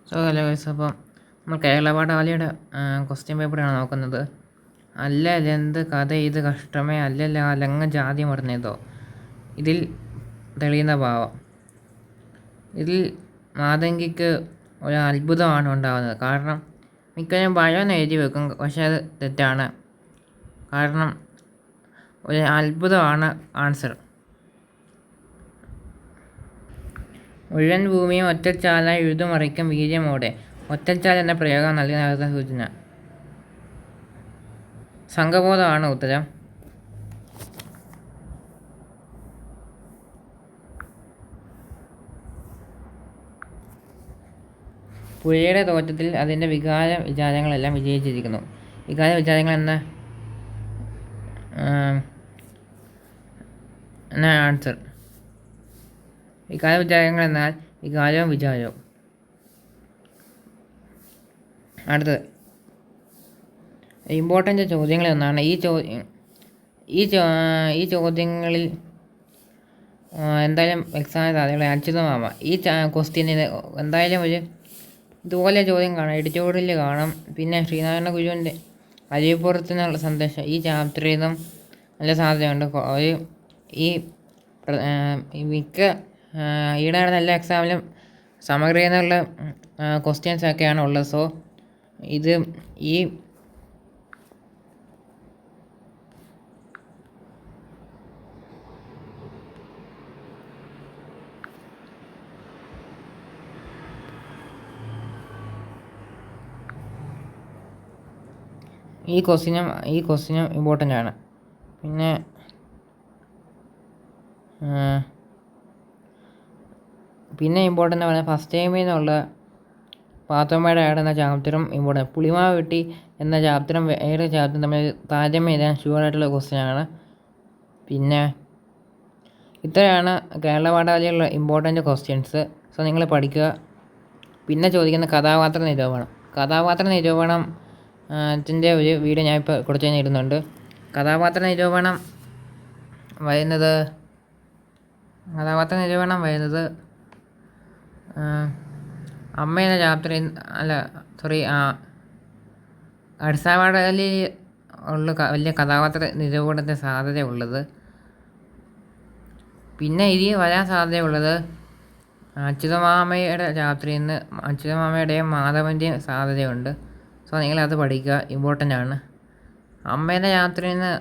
Hello guys, അപ്പം നമ്മൾ Kerala പാഠാവലിയുടെ question പേപ്പറാണ് നോക്കുന്നത്. അല്ലെന്ത് കഥ ഇത് കഷ്ടമേ അല്ലല്ല അലങ്ങ ജാതി മറന്നതോ ഇതിൽ തെളിയുന്ന ഭാവം. ഇതിൽ മാതങ്കിക്ക് ഒരു അത്ഭുതമാണ് ഉണ്ടാകുന്നത്. കാരണം മിക്കവരും പഴമെന്ന് എഴുതി വെക്കും, പക്ഷെ അത് തെറ്റാണ്. കാരണം ഒരു അത്ഭുതമാണ് ആൻസർ. മുഴുവൻ ഭൂമിയും ഒറ്റച്ചാലായി എഴുതുമറിക്കും വീര്യമോടെ. ഒറ്റച്ചാൽ എന്ന പ്രയോഗം നൽകുന്ന സൂചന. സംഘബോധമാണ് ഉത്തരം. പുഴയുടെ തോറ്റത്തിൽ അതിൻ്റെ വികാര വിചാരങ്ങളെല്ലാം വിജയിച്ചിരിക്കുന്നു. വികാര വിചാരങ്ങൾ എന്ന ആൻസർ. വികാര വിചാരങ്ങൾ എന്നാൽ വികാരവും വിചാരവും. അടുത്തത് ഇമ്പോർട്ടൻ്റ് ചോദ്യങ്ങളിൽ ഒന്നാണ് ഈ ചോദ്യങ്ങളിൽ എന്തായാലും എക്സാമിന് സാധ്യതയുള്ള അച്യുതമാമ. ഈ ക്വസ്റ്റ്യനിൽ എന്തായാലും ഒരു ഇതുപോലെ ചോദ്യം കാണാം, എഡിറ്റോറിയൽ കാണാം. പിന്നെ ശ്രീനാരായണ ഗുരുവിൻ്റെ അരിപ്പുറത്തു നിന്നുള്ള സന്ദേശം, ഈ ചാപ്റ്ററിൽ നിന്നും നല്ല സാധ്യതയുണ്ട്. മിക്ക ഈയിടെ നടന്ന എല്ലാ എക്സാമിലും സമഗ്രയിൽ നിന്നുള്ള ക്വസ്റ്റ്യൻസൊക്കെയാണ് ഉള്ളത്. സോ ഇത് ഈ ക്വസ്റ്റ്യനും ഇമ്പോർട്ടൻ്റ് ആണ്. പിന്നെ ഇമ്പോർട്ടൻ്റ് ആണ് ഫസ്റ്റ് ടൈമിൽ നിന്നുള്ള പാത്തോമ്മയുടെ ആട് എന്ന ചാപ്റ്ററും ഇമ്പോർട്ടൻ്റ്. പുളിമാവ് വെട്ടി എന്ന ചാപ്റ്ററും വേറെ ചാപ്റ്ററും തമ്മിൽ താരതമ്യം എഴുതാൻ ഷുവറായിട്ടുള്ള ക്വസ്റ്റ്യനാണ്. പിന്നെ ഇത്രയാണ് കേരള പാഠാവലിയിലുള്ള ഇമ്പോർട്ടൻ്റ് ക്വസ്റ്റ്യൻസ്. സോ നിങ്ങൾ പഠിക്കുക. പിന്നെ ചോദിക്കുന്ന കഥാപാത്ര നിരൂപണം ത്തിൻ്റെ ഒരു വീഡിയോ ഞാൻ ഇപ്പോൾ കുറച്ച് ഇടുന്നുണ്ട്. കഥാപാത്ര നിരൂപണം വരുന്നത് അമ്മ എന്ന ചാപ്റ്ററിൽ അടിസ്ഥാന പാഠാവലിയിൽ ഉള്ള വലിയ കഥാപാത്ര നിരൂപണത്തിന് സാധ്യതയുള്ളത്. പിന്നെ ഇനി വരാൻ സാധ്യതയുള്ളത് അച്യുതമാമയുടെ ചാപ്റ്ററിൽ നിന്ന് അച്യുതമാമയുടെയും മാധവൻ്റെയും സാധ്യതയുണ്ട്. സോ നിങ്ങളത് പഠിക്കുക, ഇമ്പോർട്ടൻ്റ് ആണ്. അമ്മേൻ്റെ ചാപ്റ്ററിൽ നിന്ന്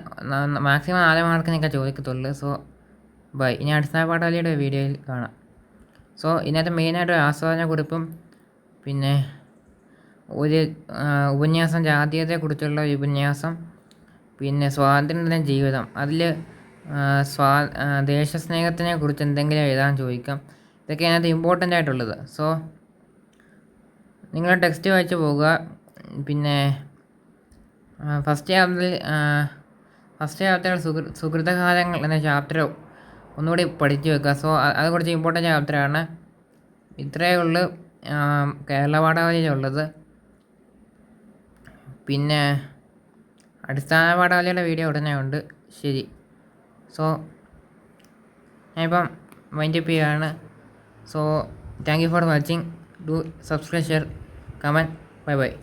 മാക്സിമം 4 മാർക്കിനൊക്കെ ചോദിക്കത്തുള്ളൂ. So bye. ഇനി അടിസ്ഥാന പാഠാവലിയുടെ വീഡിയോയിൽ കാണാം. സോ ഇതിനകത്ത് മെയിനായിട്ട് ഒരു ആസ്വാദനക്കുറിപ്പും പിന്നെ ഒരു ഉപന്യാസം, ജാതീയതയെക്കുറിച്ചുള്ള ഒരു ഉപന്യാസം, പിന്നെ സ്വാതന്ത്ര്യദിന ജീവിതം, അതിൽ ദേശസ്നേഹത്തിനെ കുറിച്ച് എന്തെങ്കിലും എഴുതാൻ ചോദിക്കാം. ഇതൊക്കെ അതിനകത്ത് ഇമ്പോർട്ടൻ്റ് ആയിട്ടുള്ളത്. സോ നിങ്ങൾ ടെക്സ്റ്റ് വായിച്ച് പോകുക. പിന്നെ ഫസ്റ്റ് ചാപ്റ്റർ സുഹൃതകാലങ്ങൾ എന്ന ചാപ്റ്റർ ഒന്നുകൂടി പഠിച്ചു വെക്കുക. സോ അത് കുറച്ച് ഇമ്പോർട്ടൻ്റ് ചാപ്റ്ററാണ്. ഇത്രയേ ഉള്ളൂ കേരള പാഠാവലിയിലുള്ളത്. പിന്നെ അടിസ്ഥാന പാഠാവലിയുടെ വീഡിയോ ഉടനെ ഉണ്ട്. ശരി. സോ ഞാനിപ്പം വൈൻഡപ്പ് ചെയ്യുകയാണ്. So thank you for watching. Do subscribe, share, comment. Bye bye.